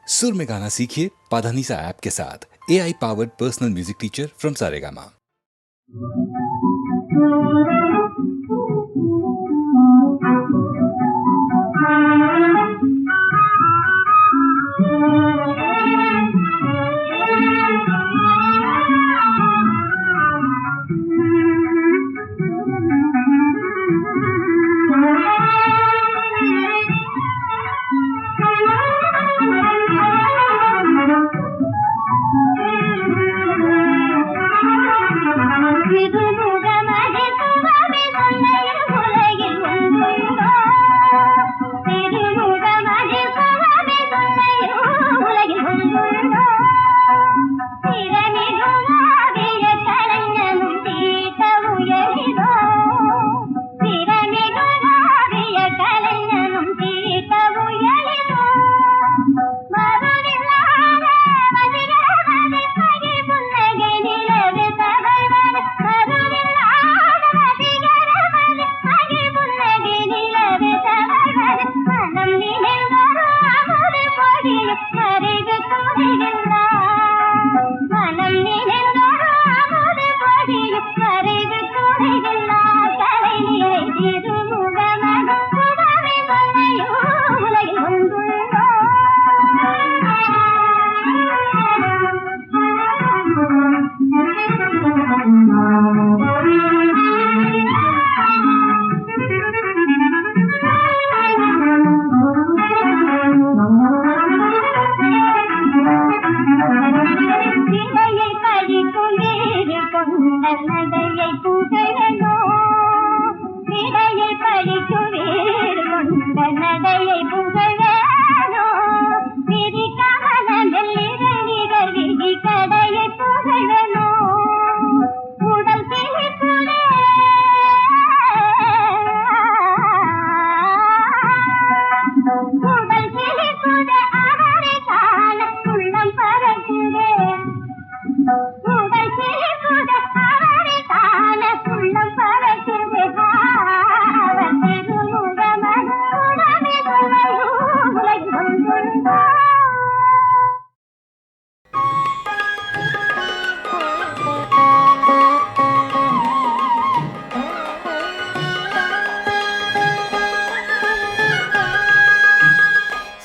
सुर में गाना सीखिए पाधानीसा ऐप के साथ। AI powered personal music teacher from Saregama.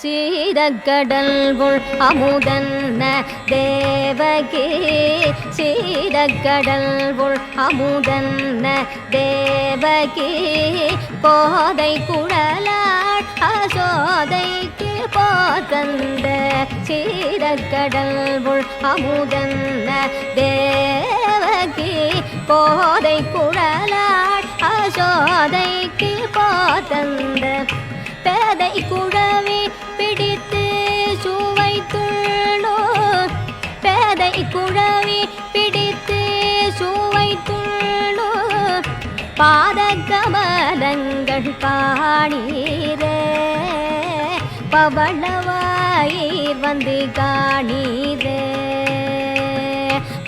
சீரக்கடல் அமுதன்ன தேவகி சீரக்கடல் அமுதன்ன தேவகி போதை குழலாள் அசோதைக்கு போதந்த சீரக்கடல் அமுதன்ன தேவகி போதை குழலாள் அசோதைக்கு போதந்த பேதை குழவி பிடித்து சுவைத்துள்ளோ பேதை குழவி பிடித்து சுவைத்துள்ளோ பாதகமலங்கள் காணீரே பவளவாயிர் வந்து காணீரே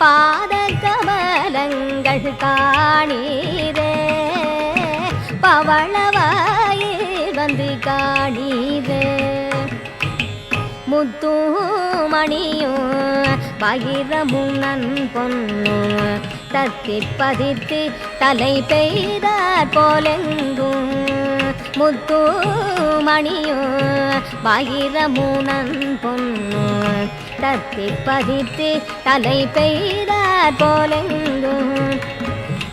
பாதகமலங்கள் காணீரே பவளவாயிர் வந்து காணீரே முத்துமணியும் பகிரமும் நன் பொன்னும் தத்தி பதித்து தலை பெய்தார் போலெங்கும் முத்துமணியும் பகிரமும் நன் பொன்னும் தத்தி பதித்து தலை பெய்தார் போலெங்கும்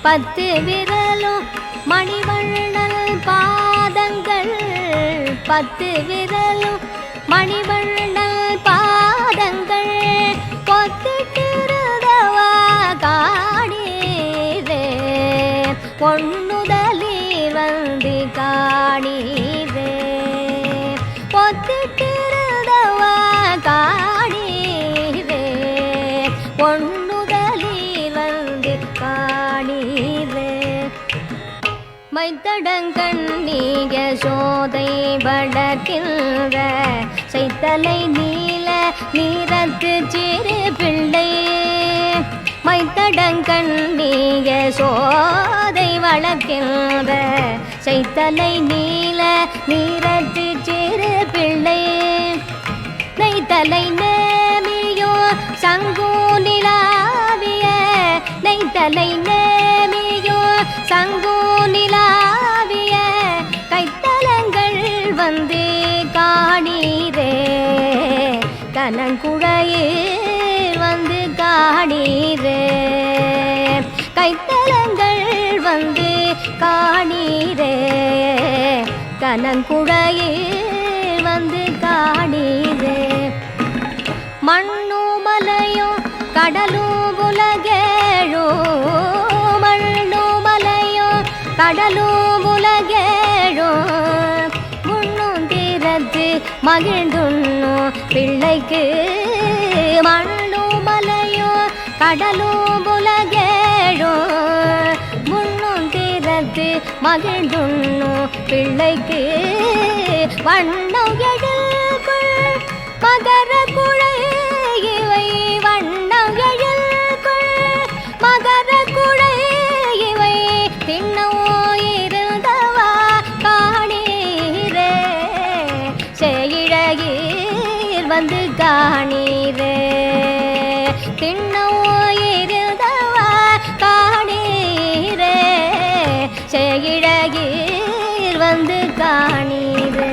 பத்து விரலும் மணிவண்ணல் பாதங்கள் பத்து விரலும் மணிவண்ணல் பாதங்கள் பொத்திட்டிருதவா காணீரே பொன்னுதலீர் வந்து காணீரே பொத்திட்டிருதவா காணீரே பொன்னுதலீர் வந்து காணீரே மைத்தடங்கண்ணீய சோதை வளர்க்கின்ற செய்தலை நீல நீரத்து சிறு பிள்ளை மைத்தடங்கண்ணீய சோதை வளர்க்கின்ற செய்தலை நீல நீரத்து சிறு பிள்ளை கைத்தலை நேமியோ சங்கூனிலாவிய நெய்த்தலை நேமியோ சங்கூனிலாவிய கைத்தலங்கள் வந்து காணீரே கனங்குழையில் வந்து காணீரே கைத்தலங்கள் வந்து காணீரே கனங்குழையில் வந்து காணீரே மண்ணும் மலையும் கடலும் உலகேழும் மண்ணும் மலையும் கடலும் உலகேழும் முன்னும் திறத்து மகிழ்ந்துண்ணும் பிள்ளைக்கு மண்ணும் மலையும் கடலும் உலகேழும் முன்னும் திறத்து மகிழ்ந்துண்ணும் பிள்ளைக்கு வண்ணம் எழில்குள் மகர குழை இவை வண்ணம் எழில்குள் மகர குழை இவை திண்ணோ இருந்தவா காணீரே செயிழகீர் வந்து காணீரே திண்ணோ இருந்தவா காணீரே செயிழகீர் வந்து காணீரே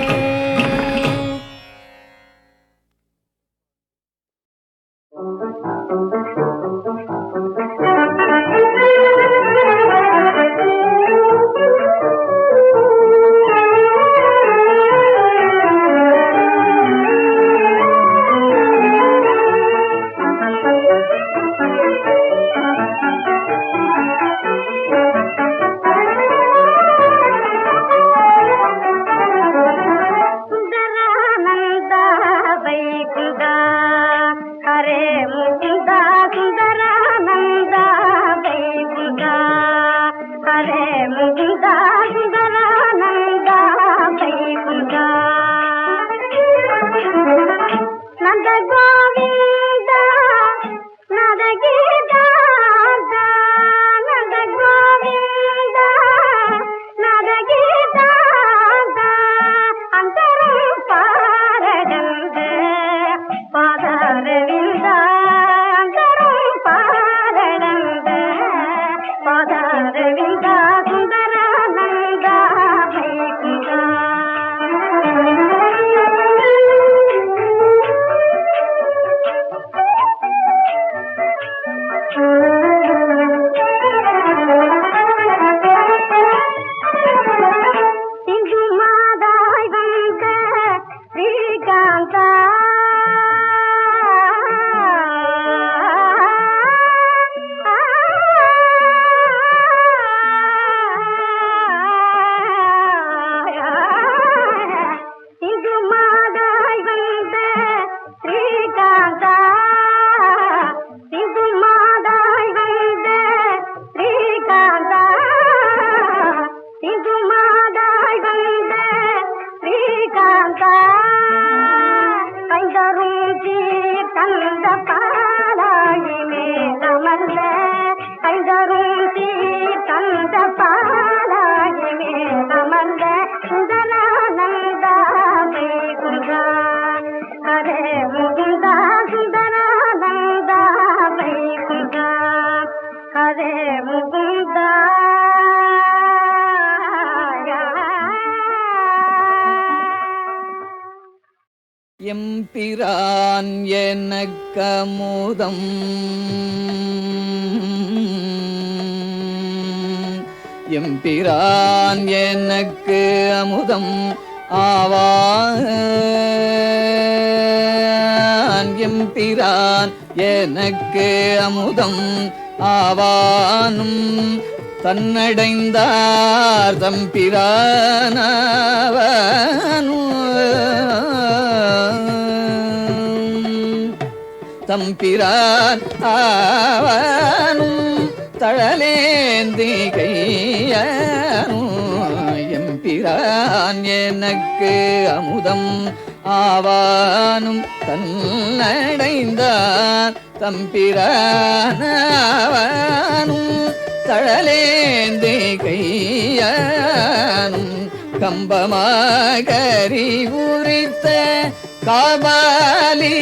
எம்பிரான் எனக்கமுதம் எம்பிரான் எனக்கு அமுதம் ஆவான் எம்பிரான் எனக்கு அமுதம் ஆவானும் தன்னடைந்தார் தம்பிரானவனும் தம்பிரான் ஆவனும் தழலேந்தி கையனும் எம்பிரான் எனக்கு அமுதம் ஆவானும் தன்னடைந்தார் தம்பிரானவனும் தழலேந்தி கையனும் கம்பமாகரி உரித்த காபாலி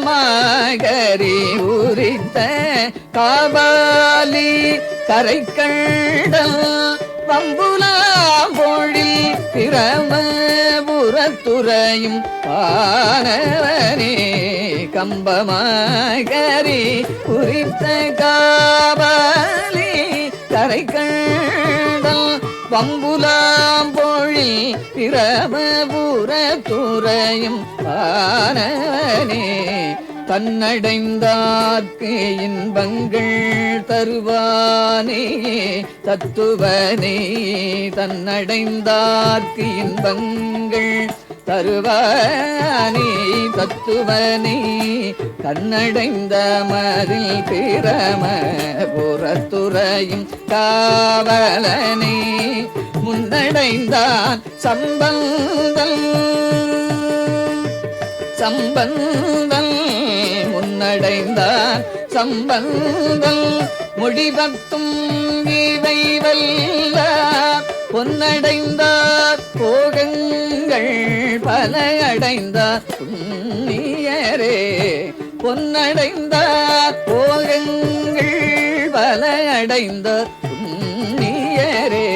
கம்பமாகரி உரித்த காபாலி கரைக்கண்டல் வம்புலாம்பொழில் பிரமபுரத்துறையும் பானவனே கம்பமாகரி உரித்த காபாலி கரைக்கண்டல் வம்புலாம்பொழில் பிரமபுரத்துறையும் பானவனே தன்னடைந்தார்க்கு இன்பங்கள் தருவானே தத்துவனே தன்னடைந்தார்க்கு இன்பங்கள் தருவானே தத்துவனே கண்ணடைந்த மதில் பிரம புறத்துறையும் காவலனே முன்னடைந்தான் சம்பந்தல் முன்னடைந்தான் சம்பந்தல் முடிவத்தும் இவை வல்ல பொன்னடைந்தார் போகங்கள் பல அடைந்தார் புண்ணியரே பொன்னடைந்தார் போகங்கள் பல அடைந்தார் புண்ணியரே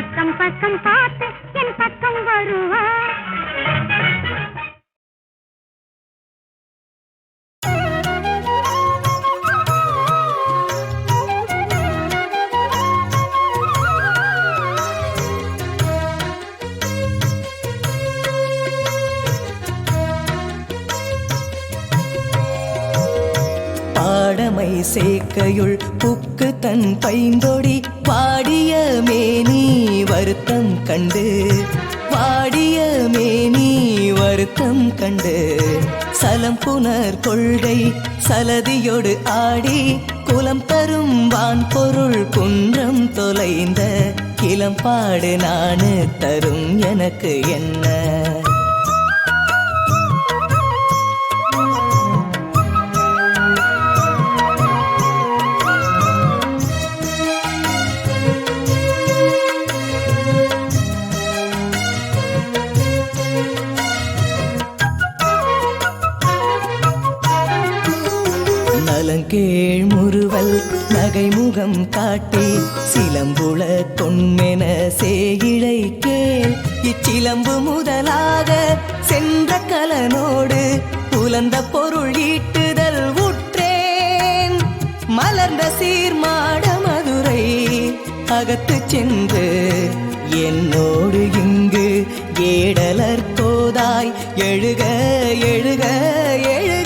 அக்கம் பக்கம் பார்த்து என் பக்கம் வருவார். படமை சேக்கையுள் புக்கு தன் பைந்தொடி வாடிய மேனி வருத்தம் கண்டு வாடிய மேனி வருத்தம் கண்டு சலம் புனர் கொள்கை சலதியோடு ஆடி குலம் தரும் வான் பொருள் குன்றம் தொலைந்த கிளம்பாடு நானு தரும் எனக்கு என்ன நலங்கேழ் முறுவல் நகைமுகம் காட்டி சிலம்புல தொன்மென சேயிழை கேள் இச்சிலம்பு முதலாக சென்ற கலனோடு புலந்த பொருள் ஈட்டுதல் உற்றேன் மலர்ந்த சீர்மாட மதுரை அகத்து சென்று என்னோடு இங்கு ஏடலர் கோதாய் எழுக எழுக எழுக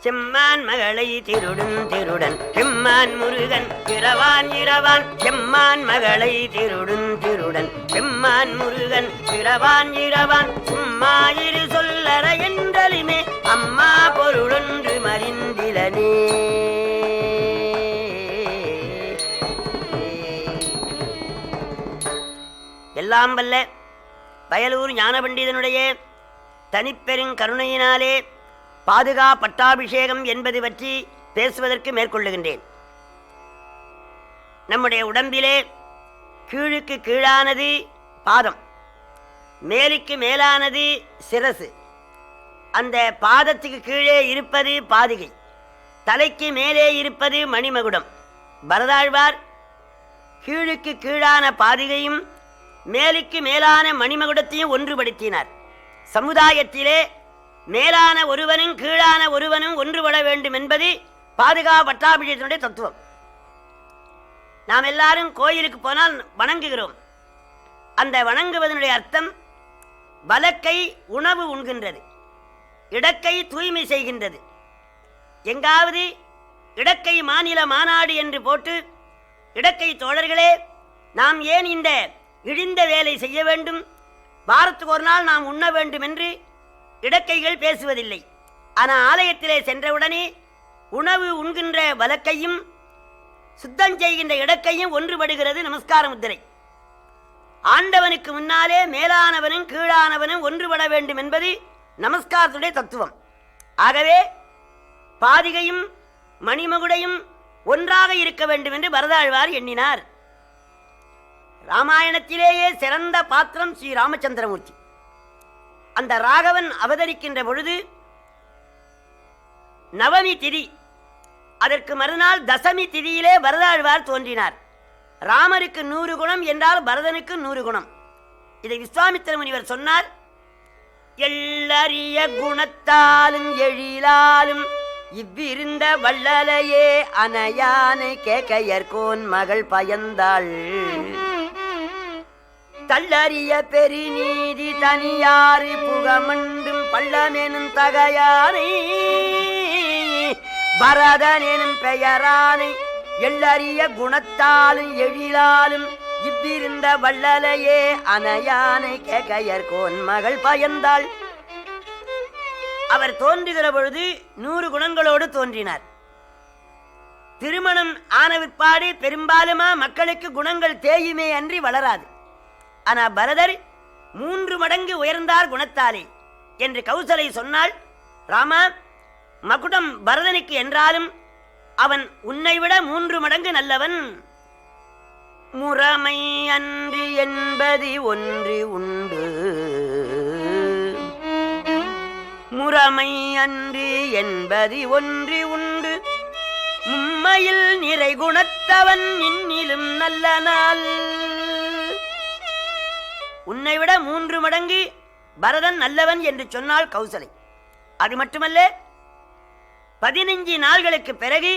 செம்மான் மகளை திருடும் திருடன் செம்மான் முருகன் இரவான் இரவான் செம்மான் மகளை திருடும் திருடன் செம்மான் முருகன் இரவான் இரவான் சும்மாயிரு சொல்லற என்றலுமே அம்மா பொருளொன்று மறிந்திலனே. எல்லாம் வல்ல வயலூர் ஞான பண்டிதனுடைய தனிப்பெருங் கருணையினாலே பாதுகா பட்டாபிஷேகம் என்பது பற்றி பேசுவதற்கு மேற்கொள்ளுகின்றேன். நம்முடைய உடம்பிலே கீழுக்கு கீழானது பாதம், மேலுக்கு மேலானது சிரசு. அந்த பாதத்துக்கு கீழே இருப்பது பாதுகை, தலைக்கு மேலே இருப்பது மணிமகுடம். பரதாழ்வார் கீழுக்கு கீழான பாதுகையும் மேலுக்கு மேலான மணிமகுடத்தையும் ஒன்றுபடுத்தினார். சமுதாயத்திலே மேலான ஒருவனும் கீழான ஒருவனும் ஒன்றுபட வேண்டும் என்பது பாதுகா பட்டாபிஷேகத்தினுடைய தத்துவம். நாம் எல்லாரும் கோயிலுக்கு போனால் வணங்குகிறோம். அந்த வணங்குவதனுடைய அர்த்தம், வலக்கை உணவு உண்கின்றது, இடக்கை தூய்மை செய்கின்றது. எங்காவது இடக்கை மாநில மாநாடு என்று போட்டு, இடக்கை தோழர்களே நாம் ஏன் இந்த இழிந்த வேலை செய்ய வேண்டும், வாரத்துக்கு ஒரு நாள் நாம் உண்ண வேண்டும் என்று இடக்கைகள் பேசுவதில்லை. ஆனால் ஆலயத்திலே சென்றவுடனே உணவு உண்கின்ற வலக்கையும் சுத்தம் செய்கின்ற இடக்கையும் ஒன்றுபடுகிறது நமஸ்கார முத்திரை. ஆண்டவனுக்கு முன்னாலே மேலானவனும் கீழானவனும் ஒன்றுபட வேண்டும் என்பது நமஸ்காரத்துடைய தத்துவம். ஆகவே பாதிகையும் மணிமகுடையும் ஒன்றாக இருக்க வேண்டும் என்று பரதாழ்வார் எண்ணினார். ராமாயணத்திலேயே சிறந்த பாத்திரம் ஸ்ரீ ராமச்சந்திரமூர்த்தி. அந்த ராகவன் அவதரிக்கின்ற பொழுது நவமி திதி, அதற்கு மறுநாள் தசமி திதியிலே பரதாழ்வார் தோன்றினார். ராமருக்கு 100 குணம் என்றால் பரதனுக்கு 100 குணம். இதை விஸ்வாமித்திர முனிவர் சொன்னார். எல்லறிய குணத்தாலும் எழிலாலும் இவ்விருந்த வள்ளலையே அனையானை கேக்கையர்கோன் மகள் பயந்தாள். தள்ளறிய பெருநீதி தனியாறு புகமண்டும் பள்ளமெனும் தகையானை பரதனெனும் பெயரானை எள்ளறிய குணத்தாலும் எழிலாலும் இவ்விருந்த வள்ளலையே அனையானை கேக்கையர்கோன் மகள் பயந்தாள். அவர் தோன்றுகிற பொழுது 100 குணங்களோடு தோன்றினார். திருமணம் ஆன பிற்பாடு பெரும்பாலுமா மக்களுக்கு குணங்கள் தேயுமே அன்றி வளராது. ஆனால் பரதர் 3 மடங்கு உயர்ந்தார் குணத்தாலே என்று கௌசலை சொன்னால், ராமா மகுடம் பரதனுக்கு என்றாலும் அவன் உன்னை விட 3 மடங்கு நல்லவன். முறைமை அன்று என்பது ஒன்று உண்டு, முறைமை அன்று என்பது ஒன்று உண்டு, உண்மையில் நிறை குணத்தவன் இன்னிலும் நல்ல நாள். உன்னை விட 3 மடங்கு பரதன் நல்லவன் என்று சொன்னாள் கௌசலை. அது மட்டுமல்ல, 15 நாள்களுக்கு பிறகு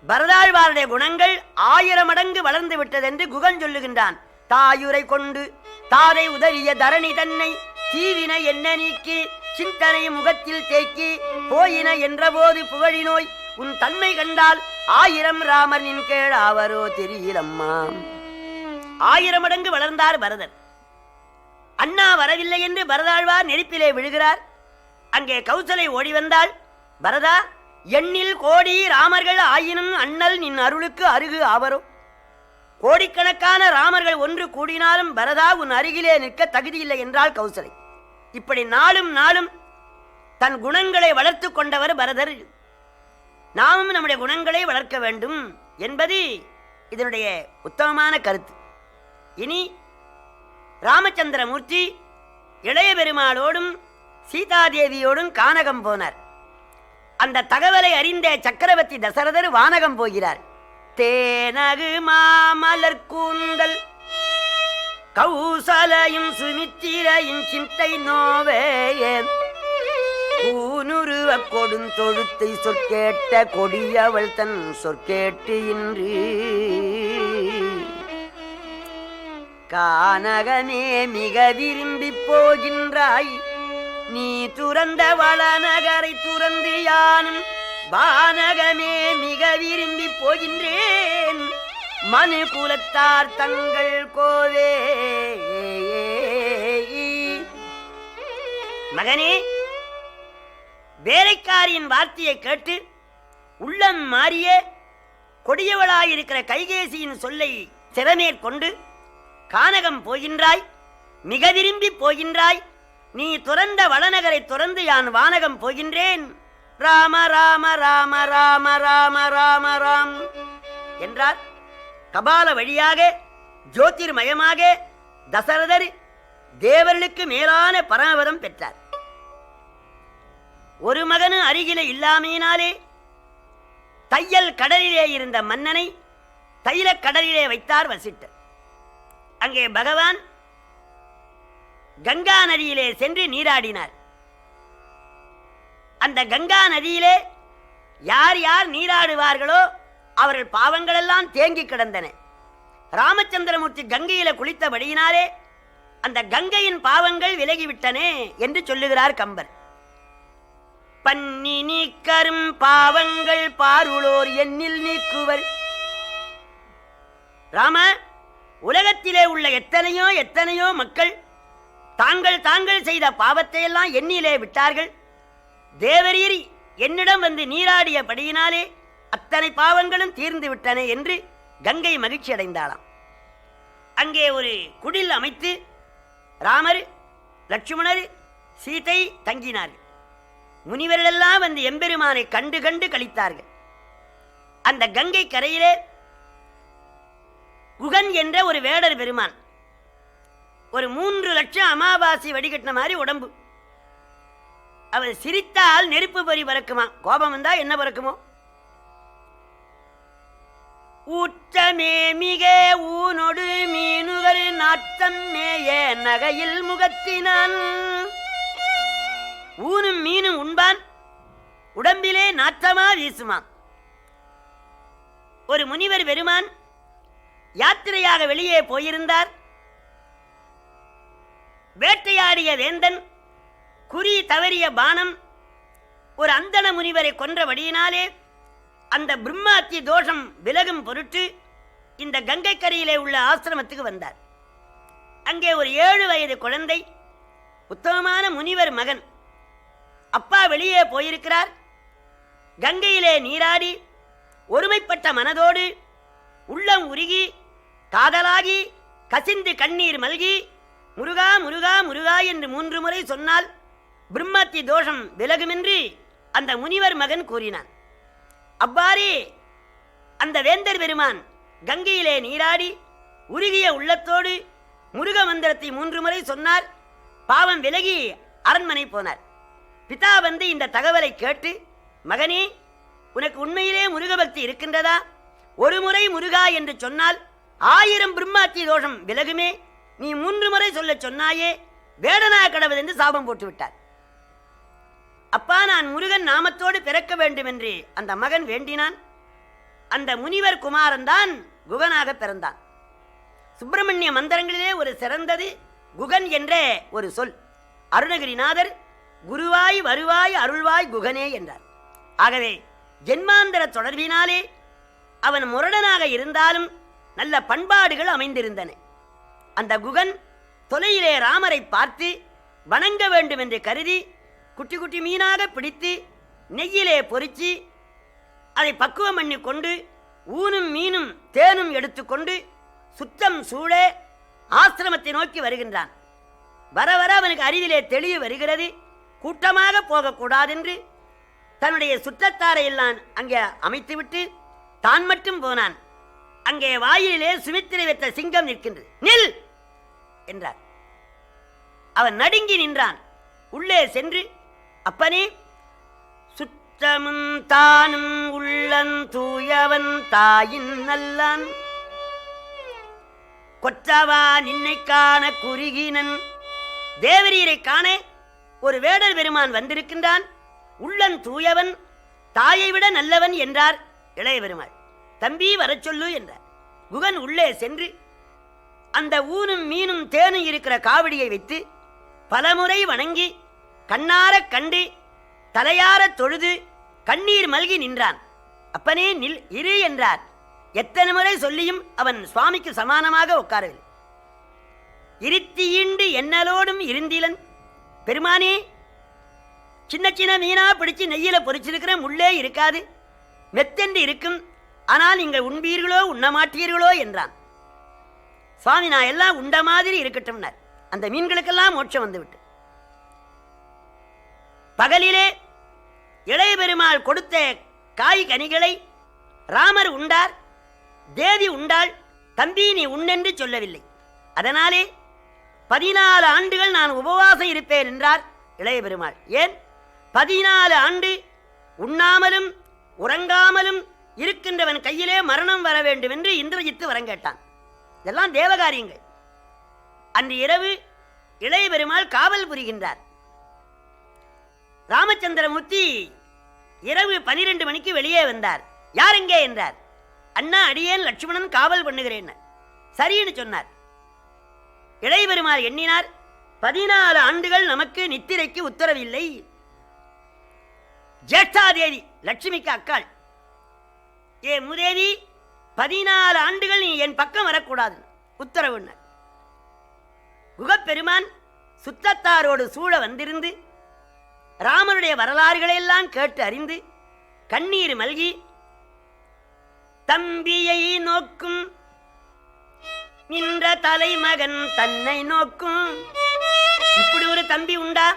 பரதாழ்வாருடைய குணங்கள் 1000 மடங்கு வளர்ந்து விட்டதென்று குகன் சொல்லுகின்றான். தாயுரை கொண்டு தாரை உதறிய தரணி தன்னை தீவின என்ன நீக்கி சிந்தனை முகத்தில் தேக்கி போயின என்றபோது புகழினோய் உன் தன்மை கண்டால் 1000 ராமர் நின் கேள் ஆவரோ தெரியலம்மா. 1000 மடங்கு வளர்ந்தார் பரதன். அண்ணா வரவில்லை என்று பரதாழ்வார் நெருப்பிலே விழுகிறார். அங்கே கௌசலை ஓடி வந்தாள். பரதா, எண்ணில் கோடி ராமர்கள் ஆயினும் அண்ணல் நின் அருளுக்கு அருகு ஆவரோ. கோடிக்கணக்கான ராமர்கள் ஒன்று கூடினாலும் பரதா உன் அருகிலே நிற்க தகுதியில்லை என்றாள் கௌசலை. இப்படி நாளும் நாளும் தன் குணங்களை வளர்த்து கொண்டவர் பரதர். நாமும் நம்முடைய குணங்களை வளர்க்க வேண்டும் என்பது இதனுடைய உத்தமமான கருத்து. இனி ராமச்சந்திரமூர்த்தி இளைய பெருமாளோடும் சீதாதேவியோடும் கானகம் போனார். அந்த தகவலை அறிந்த சக்கரவர்த்தி தசரதர் வானகம் போகிறார். தேனகு மாமலர் கூந்தல் கௌசலையும் சுமித்திரையும் சிந்தை நோவே கூனுருவ கொடுந்தொழுத்தை சொற்கேட்ட கொடியவள் தன் சொற்கேட்டு இன்று கானகமே மிக விரும்பி போகின்றாய். நீ துறந்த வளநகரை துறந்து யானும் வானகமே மிக விரும்பி போகின்றேன். மனு குலத்தார் தங்கள் கோவே. மகனே, வேலைக்காரியின் வார்த்தையை கேட்டு உள்ளம் மாறிய கொடியவளாயிருக்கிற கைகேசியின் சொல்லை சிறமேற்கொண்டு கானகம் போகின்றாய், மிக விரும்பி போகின்றாய். நீ துறந்த வளநகரை துறந்து யான் வானகம் போகின்றேன். ராம ராம ராம ராம ராம ராம ராம் என்றார். கபால வழியாக ஜோதிர்மயமாக தசரதர் தேவர்களுக்கு மேலான பரமபதம் பெற்றார். ஒரு மகனு அருகிலே இல்லாமையினாலே தையல் கடலிலே இருந்த மன்னனை தைலக் கடலிலே வைத்தார் வசிட்டர். அங்கே பகவான் கங்கா நதியிலே சென்று நீராடினார். அந்த கங்கா நதியிலே யார் யார் நீராடுவார்களோ அவர்கள் பாவங்களெல்லாம் தேங்கி கிடந்தன. ராமச்சந்திரமூர்த்தி கங்கையில குளித்தபடியினாலே அந்த கங்கையின் பாவங்கள் விலகிவிட்டனே என்று சொல்லுகிறார் கம்பர். பன்னி நீக்கரும் பாவங்கள் பாருளோர் எண்ணில் நீக்குவர். ராம, உலகத்திலே உள்ள எத்தனையோ எத்தனையோ மக்கள் தாங்கள் செய்த பாவத்தை எல்லாம் எண்ணிலே விட்டார்கள். தேவரீர் என்னிடம் வந்து நீராடியபடியினாலே அத்தனை பாவங்களும் தீர்ந்து விட்டன என்று கங்கை மகிழ்ச்சி அடைந்தாளாம். அங்கே ஒரு குடில் அமைத்து ராமர், லட்சுமணர், சீதை தங்கினார்கள். முனிவர்களெல்லாம் வந்து எம்பெருமானை கண்டு கண்டு கழித்தார்கள். அந்த கங்கை கரையிலே குகன் என்ற ஒரு வேடர் பெருமான், ஒரு 3 லட்சம் அமாவாசை வடிகட்டின மாதிரி உடம்பு. அவர் சிரித்தால் நெருப்பு பொறி பறக்குமா, கோபம் வந்தா என்ன பறக்குமோ. ஊற்றமே மிக ஊனொடு மீனுகர் நாட்டம் மேய நகையில் முகத்தினான். ஊனும் மீனும் உண்பான், உடம்பிலே நாற்றமா வீசுமான். ஒரு முனிவர் பெருமான் யாத்திரையாக வெளியே போயிருந்தார். வேட்டையாடிய வேந்தன் குறி தவறிய பானம் ஒரு அந்தண முனிவரை கொன்றபடியினாலே அந்த பிரம்மாத்தி தோஷம் விலகும் பொருட்டு இந்த கங்கை கரையிலே உள்ள ஆசிரமத்துக்கு வந்தார். அங்கே ஒரு 7 வயது குழந்தை, உத்தமமான முனிவர் மகன். அப்பா வெளியே போயிருக்கிறார். கங்கையிலே நீராடி ஒருமைப்பட்ட மனதோடு உள்ளம் உருகி காதலாகி கசிந்து கண்ணீர் மல்கி முருகா முருகா முருகா என்று 3 முறை சொன்னால் பிரம்மத்தி தோஷம் விலகுமென்று அந்த முனிவர் மகன் கூறினான். அவ்வாறே அந்த வேந்தர் பெருமான் கங்கையிலே நீராடி உருகிய உள்ளத்தோடு முருக மந்திரத்தை 3 முறை சொன்னார். பாவம் விலகி அரண்மனை போனார். பிதா வந்து இந்த தகவலை கேட்டு, மகனே, உனக்கு உண்மையிலே முருகபக்தி இருக்கின்றதா? ஒரு முறை முருகா என்று சொன்னால் 1000 பிரம்மாத்தி தோஷம் விலகுமே. நீ 3 முறை சொல்ல சொன்னாயே, வேடனா கடவுள் என்று சாபம் போட்டு விட்டார். அப்பா, நான் முருகன் நாமத்தோடு பிறக்க வேண்டும் என்று அந்த மகன் வேண்டினான். அந்த முனிவர் குமாரன் தான் குகனாக பிறந்தான். சுப்பிரமணிய மந்திரங்களிலே ஒரு சிறந்தது குகன் என்ற ஒரு சொல். அருணகிரிநாதர் குருவாய் வருவாய் அருள்வாய் குகனே என்றார். ஆகவே ஜென்மாந்தர தொடர்பினாலே அவன் முரடனாக இருந்தாலும் நல்ல பண்பாடுகள் அமைந்திருந்தன. அந்த குகன் தொலையிலே ராமரை பார்த்து வணங்க வேண்டும் என்று கருதி குட்டி குட்டி மீனாக பிடித்து நெய்யிலே பொறிச்சு அதை பக்குவம் பண்ணி கொண்டு ஊனும் மீனும் தேனும் எடுத்துக்கொண்டு சுத்தம் சூழ ஆசிரமத்தை நோக்கி வருகின்றான். வர வர அவனுக்கு அறிவிலே தெளிவு வருகிறது. கூட்டமாக போகக்கூடாதென்று தன்னுடைய சுற்றத்தாரை எல்லாம் அங்கே அமைத்துவிட்டு தான் மட்டும் போனான். அங்கே வாயிலே சுமித்திரை வைத்த சிங்கம் நிற்கின்றது. நில் என்றார். அவன் நடுங்கி நின்றான். உள்ளே சென்று, அப்பனே, சுத்தமும் தானும் உள்ளன் தூயவன் தாயின் நல்லான் கொற்றவா நின்னை காண குறுகினன். தேவரீரை காண ஒரு வேடர் பெருமான் வந்திருக்கின்றான். உள்ளன் தூயவன், தாயை விட நல்லவன் என்றார் இளைய பெருமாள். தம்பி வரச் சொல்லு என்றார். குகன் உள்ளே சென்று அந்த ஊனும் மீனும் தேனும் இருக்கிற காவடியை வைத்து பலமுறை வணங்கி கண்ணார கண்டு தலையார தொழுது கண்ணீர் மல்கி நின்றான். அப்பனே நில், இரு என்றார். எத்தனை முறை சொல்லியும் அவன் சுவாமிக்கு சமானமாக உட்காரவில்லை. இருத்தியிண்டு என்னலோடும் இருந்திலன். பெருமானே, சின்ன சின்ன மீனா பிடிச்சு நெய்யில பொறிச்சிருக்கிற முள்ளே இருக்காது, மெத்தென்று இருக்கும். ஆனால் நீங்கள் உண்பீர்களோ உண்ண மாட்டீர்களோ என்றான். சுவாமி, நான் எல்லாம் உண்ட மாதிரி இருக்கட்டும். அந்த மீன்களுக்கெல்லாம் மோட்சம் வந்துவிட்டு பகலிலே இளைய பெருமாள் கொடுத்த காய் கனிகளை ராமர் உண்டார், தேவி உண்டாள். தம்பி நீ உண்ணென்று சொல்லவில்லை. அதனாலே 14 ஆண்டுகள் நான் உபவாசம் இருப்பேன் என்றார் இளைய பெருமாள். ஏன் 14 ஆண்டு உண்ணாமலும் உறங்காமலும் இருக்கின்றவன் கையிலே மரணம் வர வேண்டும் என்று இந்திரஜித்து வரம் கேட்டான். இதெல்லாம் தேவகாரியங்கள். அன்று இரவு இளைய பெருமாள் காவல் புரிகின்றார். ராமச்சந்திரமூர்த்தி இரவு 12 மணிக்கு வெளியே வந்தார். யார் எங்கே என்றார். அண்ணா, அடியேன் லட்சுமணன் காவல் பண்ணுகிறேன். சரின்னு சொன்னார். இளைய பெருமாள் எண்ணினார், 14 ஆண்டுகள் நமக்கு நித்திரைக்கு உத்தரவில்லை. ஜேஷ்டாதேவி லட்சுமிக்கு அக்காள். ஏ மூதேவி, 14 ஆண்டுகள் நீ என் பக்கம் வரக்கூடாது உத்தரவு. குகப்பெருமான் சுத்தத்தாரோடு சூழ வந்திருந்து ராமனுடைய வரலாறுகளை எல்லாம் கேட்டு அறிந்து கண்ணீர் மல்கி தம்பியை நோக்கும் நின்ற தலைமகன் தன்னை நோக்கும். இப்படி ஒரு தம்பி உண்டா?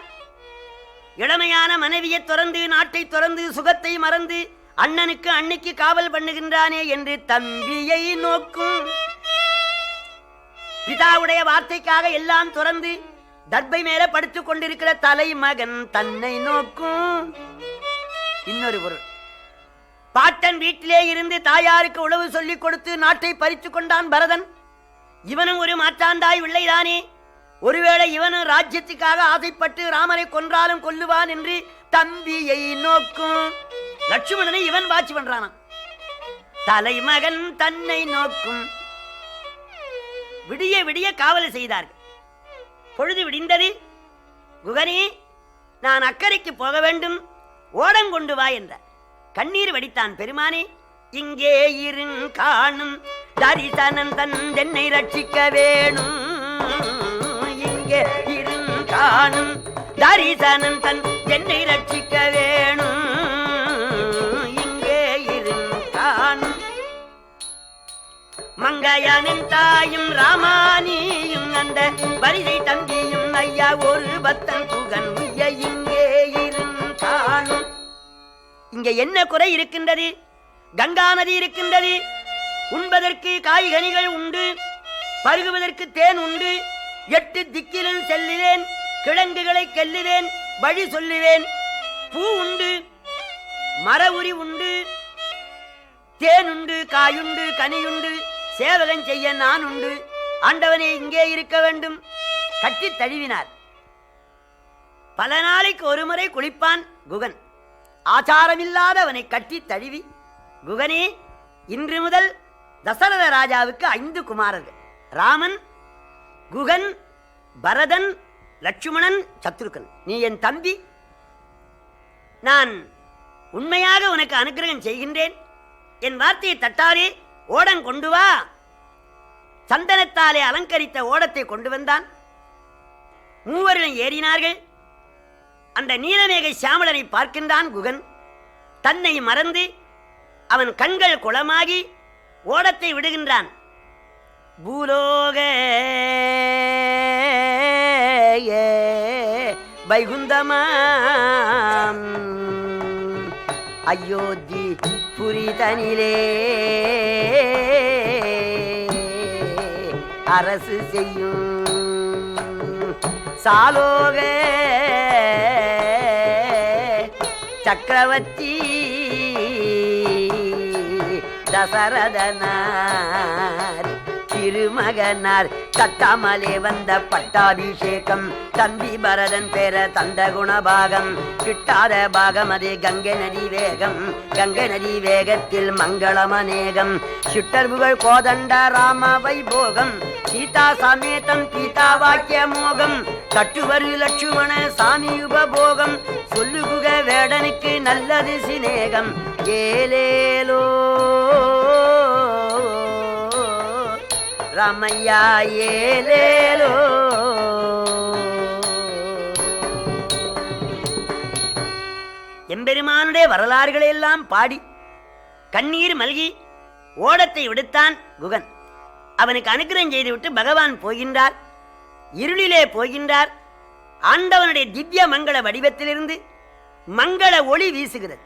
இளமையான மனைவியை துறந்து நாட்டை துறந்து சுகத்தை மறந்து அண்ணனுக்கு அன்னைக்கு காவல் பண்ணுகின்றானே என்று தம்பியை நோக்கும். பிதாவுடைய வார்த்தைக்காக எல்லாம் துறந்து தர்பை மேல படுத்துக் கொண்டிருக்கிற தலைமகன் தன்னை நோக்கும். இன்னொரு பொருள், பாட்டன் வீட்டிலே இருந்து தாயாருக்கு உழவு சொல்லிக் கொடுத்து நாட்டை பறித்துக் கொண்டான் பரதன். இவனும் ஒரு மாற்றாந்தாய் பிள்ளைதானே. ஒருவேளை இவனும் ராஜ்யத்துக்காக ஆசைப்பட்டு ராமரை கொன்றாலும் கொல்லுவான் என்று தம்பியை நோக்கும். லட்சுமணனை இவன் வாட்சி பண்றானா. தலைமகன் தன்னை நோக்கும். விடிய விடிய காவல் செய்தார்கள். பொழுது விடிந்தது. குகனே, நான் அக்கறைக்கு போக வேண்டும், ஓடங்கொண்டு வா என்றார். கண்ணீர் வடித்தான். பெருமானே, இங்கே இருங் காணும் தரிசனன் தன் என்னை ரட்சிக்க வேணும். இங்கே இருங் காணும் தரிசனன் தன் என்னை ரட்சிக்க வேணும். இங்கே இருங் காணும் மங்கையானின் தாயும் ராமானியும் அந்த வரிசை தம்பியும் ஐயா ஒரு பத்தன் புகன் இங்கே இருங் காணும். இங்கே என்ன குறை இருக்கின்றது? கங்கா நதி இருக்கின்றது. உண்பதற்கு காய்கனிகள் உண்டு, பருகுவதற்கு தேன் உண்டு. 8 திக்கிலும் செல்லுவேன், கிழங்குகளை கெல்லுவேன், வழி சொல்லுவேன். பூ உண்டு, மர உரி உண்டு, தேனுண்டு, காயுண்டு, கனியுண்டு, சேவகன் செய்ய நான் உண்டு, ஆண்டவனே இங்கே இருக்க வேண்டும். கட்டி தழுவினார். பல நாளைக்கு ஒரு முறை குளிப்பான் குகன். ஆச்சாரமில்லாத அவனை கட்டி தழுவி, குகனே, இன்று முதல் தசரத ராஜாவுக்கு 5 குமாரர்கள், ராமன், குகன், பரதன், லட்சுமணன், சத்ருகன். நீ என் தம்பி, நான் உண்மையாக உனக்கு அனுக்கிரகம் செய்கின்றேன். என் வார்த்தையை தட்டாரே, ஓடம் கொண்டு வா. சந்தனத்தாலே அலங்கரித்த ஓடத்தை கொண்டு வந்தான். மூவர்களும் ஏறினார்கள். அந்த நீலமேக சியாமளனை பார்க்கின்றான் குகன். தன்னை மறந்து அவன் கண்கள் குளமாகி ஓடத்தை விடுகின்றான். பூலோக வைகுந்தமாம் அயோத்தி புரிதனிலே அரசு செய்யும் சாலோக சக்கரவர்த்தி தசரதனார் திருமகனார் தட்டாமலே வந்த பட்டாபிஷேகம். தம்பி பரதன் பேர தந்த குணபாகம், கிட்டாத பாகம் அது கங்கை நதி வேகம். கங்கை நதி வேகத்தில் மங்களமநேகம். சிட்டர் புகழ் கோதண்ட ராம வைபோகம். சீதா சமேதம் பீதா வாக்கிய மோகம். கட்டுவரு லட்சுமண சாமி உபபோகம். சொல்லுகுக வேடனுக்கு நல்லது சிநேகம். ஏலேலோ ராமையா ஏலேலோ. எம்பெருமானுடைய வரலாறுகளை எல்லாம் பாடி கண்ணீர் மல்கி ஓடத்தை விடுத்தான் குகன். அவனுக்கு அனுக்கிரகம் செய்துவிட்டு பகவான் போகின்றார். இருளிலே போகின்றார். ஆண்டவனுடைய திவ்ய மங்கள வடிவத்திலிருந்து மங்கள ஒளி வீசுகிறது.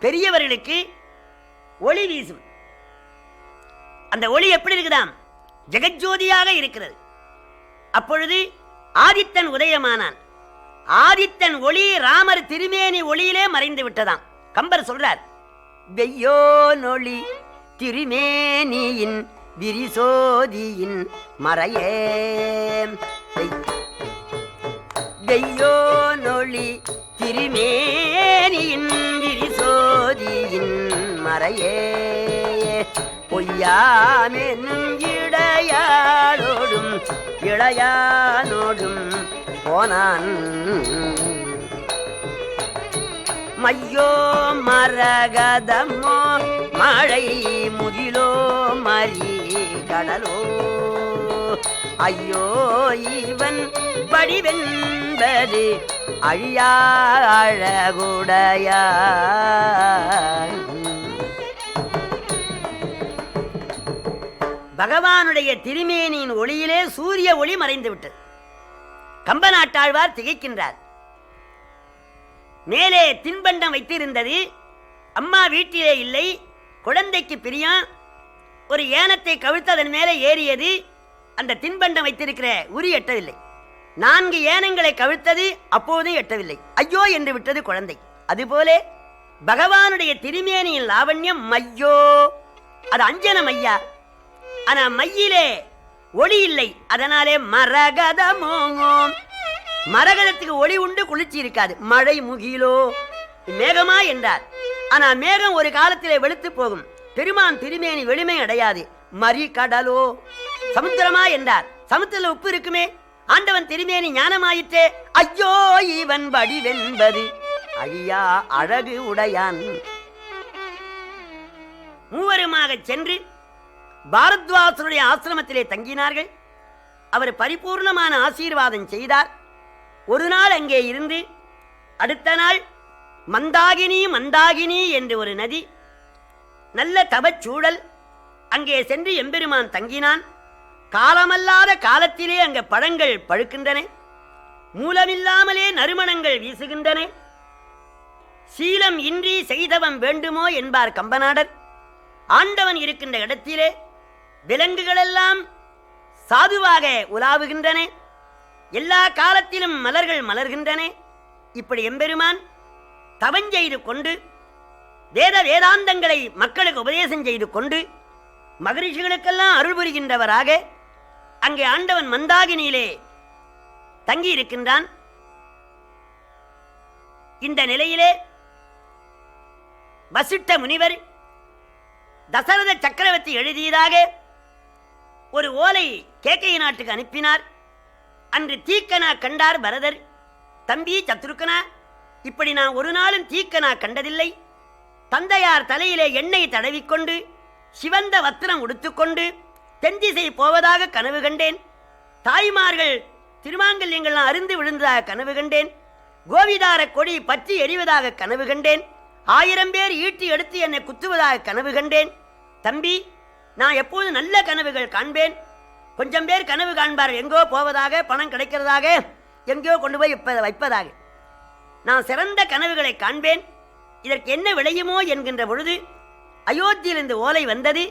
பெரியவர்களுக்கு ஒளி வீசும். அந்த ஒளி எப்படி இருக்குதாம்? ஜெகஜோதியாக இருக்கிறது. அப்பொழுது ஆதித்தன் உதயமானான். ஆதித்தன் ஒளி ராமர் திருமேனி ஒளியிலே மறைந்து விட்டதாம். கம்பர் சொல்றார், வெய்யோ நொளி திருமேனியின் விரிசோதியின் மறையே. வெய்யோ நொளி திருமேனியின் விரிசோதியின் மறையே. பொய்யாமெனும் இடையாளோடும் இளையானோடும் போனான். மையோ மரகதமோ மழை முகிலோ மரி கடலோ. ஐயோ இவன் வடிவென்பது அழியா அழகுடையான். பகவானுடைய திருமேனியின் ஒளியிலே சூரிய ஒளி மறைந்து விட்டது. கம்பநாட்டாழ்வார் திகைக்கின்றார். மேலே தின்பண்டம் வைத்திருந்தது. அம்மா வீட்டிலே இல்லை. குழந்தைக்கு பிரியம். ஒரு ஏனத்தை கவிழ்த்ததன் மேலே ஏறியது. அந்த தின்பண்டம் வைத்திருக்கிற உரி எட்டவில்லை. 4 ஏனங்களை கவிழ்த்தது, அப்போதும் எட்டவில்லை. ஐயோ என்று விட்டது குழந்தை. அதுபோல பகவானுடைய திருமேனியின் லாவண்யம் மையோ, அது அஞ்சன மையா. ஆனா மையிலே ஒளி இல்லை. அதனாலே மரகதமோம். மரகதத்துக்கு ஒளி உண்டு, குளிர்ச்சி இருக்காது. மழை முகிலோ மேகமா என்றார். ஆனா மேகம் ஒரு காலத்திலே வெளுத்து போகும். பெருமான் திருமேனி வெளிமை அடையாது. மரி கடலோ சமுத்திரமா என்றார். சமுத்திரத்தில் உப்பு இருக்குமே. ஆண்டவன் திருமேனி ஞானமாயிற்றே. ஐயோ இவன் வடிவென்பது அழியா அழகு உடையான். மூவருமாக சென்று பாரத்வாசருடைய ஆசிரமத்திலே தங்கினார்கள். அவர் பரிபூர்ணமான ஆசீர்வாதம் செய்தார். ஒரு நாள் அங்கே இருந்து அடுத்த நாள் மந்தாகினி மந்தாகினி என்று ஒரு நதி, நல்ல தவச்சூழல். அங்கே சென்று எம்பெருமான் தங்கினான். காலமல்லாத காலத்திலே அங்கே பழங்கள் பழுக்கின்றன. மூலமில்லாமலே நறுமணங்கள் வீசுகின்றன. சீலம் இன்றி செய்தவம் வேண்டுமோ என்பார் கம்பநாடர். ஆண்டவன் இருக்கின்ற இடத்திலே விலங்குகளெல்லாம் சாதுவாக உலாவுகின்றன. எல்லா காலத்திலும் மலர்கள் மலர்கின்றன. இப்படி எம்பெருமான் தவஞ்செய்து கொண்டு வேதாந்தங்களை மக்களுக்கு உபதேசம் செய்து கொண்டு மகரிஷிகளுக்கெல்லாம் அருள் புரிகின்றவராக அங்கே ஆண்டவன் மந்தாகினியிலே தங்கி இருக்கின்றான். இந்த நிலையிலே வசிஷ்ட முனிவர் தசரத சக்கரவர்த்தி எழுதியதாக ஒரு ஓலை கேக்கை நாட்டுக்கு அனுப்பினார். அன்று தீக்கனா கண்டார் பரதர். தம்பி சத்ருக்கனா, இப்படி நான் ஒரு நாளும் தீக்கனா கண்டதில்லை. தந்தையார் தலையிலே எண்ணெய் தடவிக்கொண்டு சிவந்த வத்திரம் உடுத்துக்கொண்டு தென்திசை போவதாக கனவு கண்டேன். தாய்மார்கள் திருமாங்கல்யங்கள்லாம் அருந்து விழுந்ததாக கனவு கண்டேன். கோவிதார கொடி பற்றி எரிவதாக கனவு கண்டேன். 1000 பேர் ஈட்டி எடுத்து என்னை குத்துவதாக கனவு கண்டேன். தம்பி, நான் எப்போது நல்ல கனவுகள் காண்பேன். கொஞ்சம் பேர் கனவு காண்பார், எங்கோ போவதாக, பணம் கிடைக்கிறதாக, எங்கேயோ கொண்டு போய் வைப்பதாக. நான் சிறந்த கனவுகளை காண்பேன். இதற்கு என்ன விளையுமோ என்கின்ற பொழுது அயோத்தியிலிருந்து ஓலை வந்தது.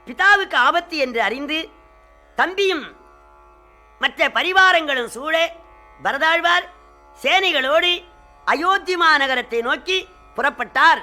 பிதாவுக்கு ஆபத்து என்று அறிந்து தம்பியும் மற்ற பரிவாரங்களும் சூழ பரதாழ்வார் சேனைகளோடு அயோத்தி மாநகரத்தை நோக்கி புறப்பட்டார்.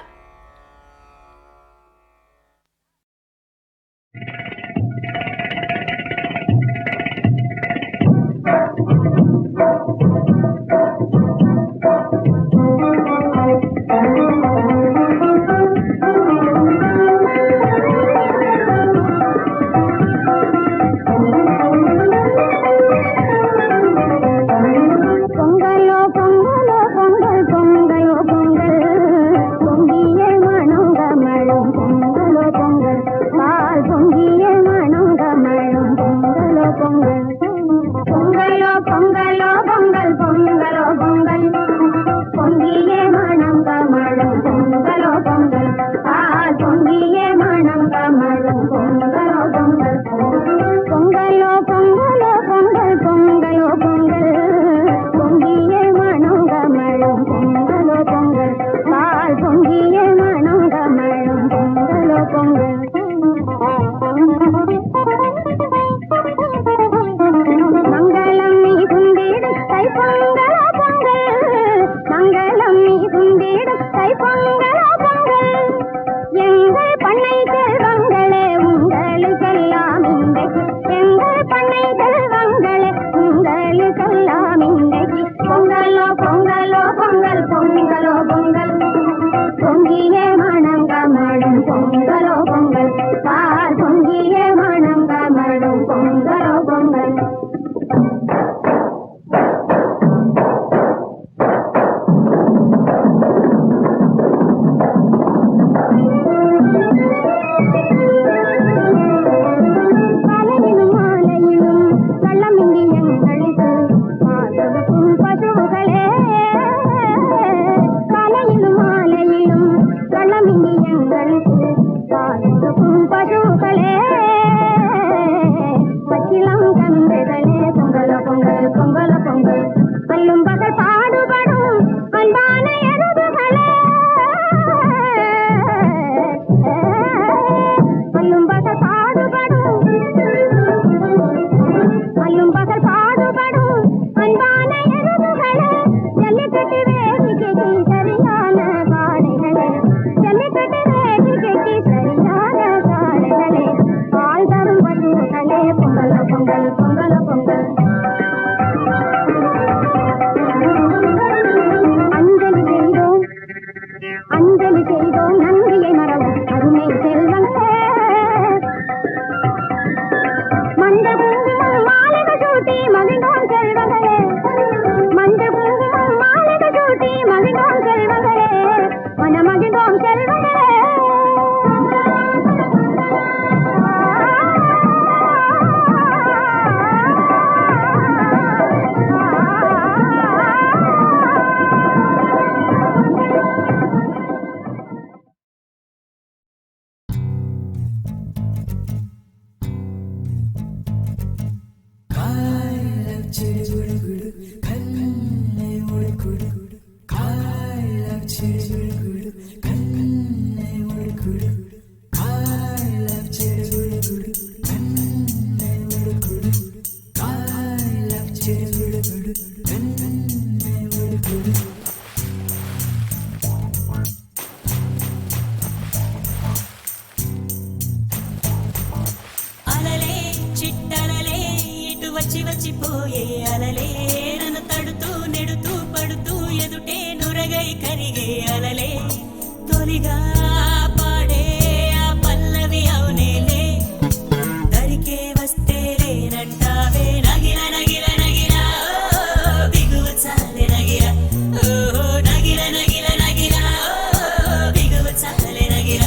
వచ్చిపోయే అలలే నన్ను తడుతూ నెడుతూ పడుతూ ఎదుటే నురగై కరిగే అలలే తొలిగా పాడే ఆ పల్లవి అవునేలే దరికే వస్తే లేనంటావే నగిల నగిల నగిల బిగువ చాలే నగిల ఓహో నగిల నగిల నగిల బిగువ చాలే నగిల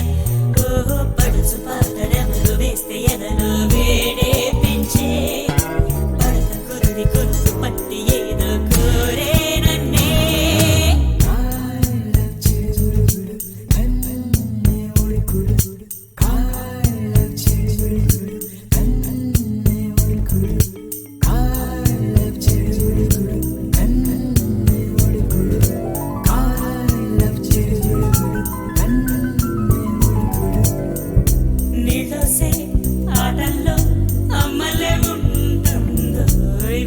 ఓహో పడుచు పాటడములు వేస్తే ఎదలో వేడే పెంచే పడత కురుడి కొనుకు పట్టి ఏదో కోరే నన్నే నీళ్ళోసే ఆటల్లో అమ్మలే ఉంటుందో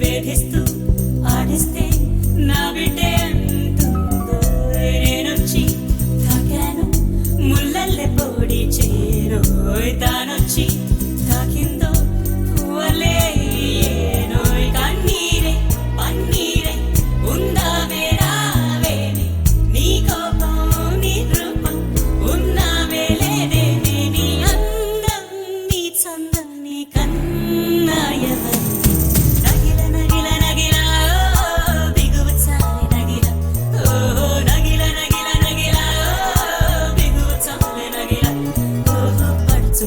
వేధిస్తూ ఆడిస్తే నా బిడ్డే అంటుందో నేనొచ్చి తాకాను ముల్లల్లే పొడి చేరోయ్ తానొచ్చి తాకిందో పువ్వలే ఏనోయ్ కన్నీరే పన్నీరే ఉందావే రావేనే నీ కోపం నీ రూపం ఉన్నావే లేదేనే నీ అందం నీ చందం నీ కన్నాయవని నగిల నగిల నగిల బిగువ చాలే నగిల ఓహో నగిల నగిల నగిల బిగువ చాలే నగిల ఓహో పడుచు